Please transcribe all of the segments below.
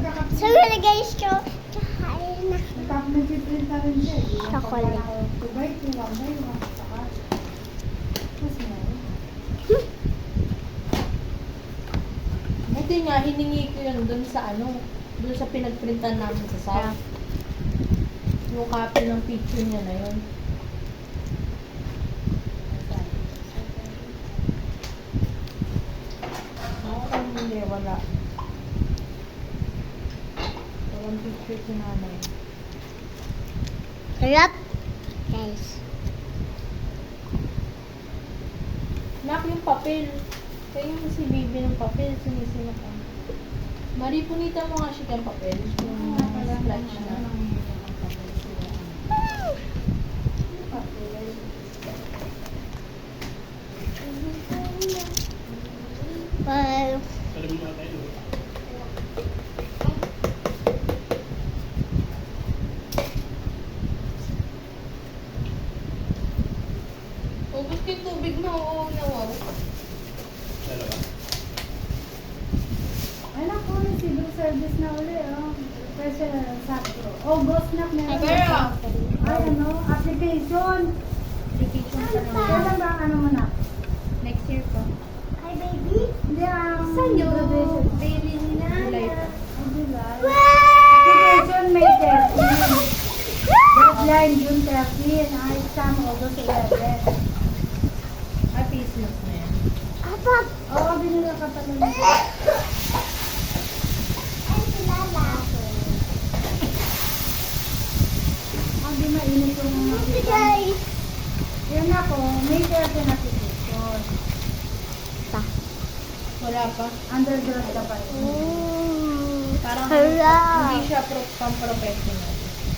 So yun guys, kakain na. Nagpiprint na rin siya. Chocolate. 2x2, 1x1. Mas meron. Ito nga, hiningi ko yun dun sa dun sa pinagprintan namin sa South. Yung copy ng picture niya na yun. Ako kung hindi, wala. Walang picture si nanay. Sarap. Guys. Nak, yung papel. Kaya yung si Bibi ng papel, sinisinok ko. Mari, punita mo nga siya kang papel. Yung splash na. Bye. Ubus ko yung tubig mo, oo, nawaw. Ay naku, may civil service na uli. Kasi sakto. August na meron. Pero, Ay application. Kailan ba ang ano mo na? next year po. Hi baby. Hindi ang Sa'yo. graduation. Baby ni July po. Ay, July. Wow! Application May 13. Deadline June 13. Ang exam August 11. Ay, Christmas na yan. Apa? Oo, binila ka pala. Ay, kilala. Hindi mainit yung mga Hi kita. guys. Yan ako, May 13 application. Wala pa. Undergrad ka pa rin. Parang Hala. hindi siya pang-professional.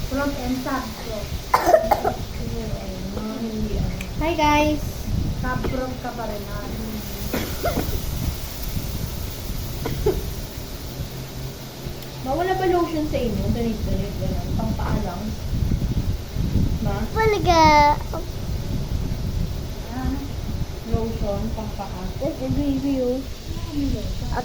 From and sub-prof. Siguro, ayun, mga hindi ano. Hi guys. Sub-prof ka pa rin. Mawala ba lotion sa inyo? Ganito, gano'n. Pang-paa lang. Ma? Palaga. Ah, Lotion, pang-paa. That's a review. ano yun? At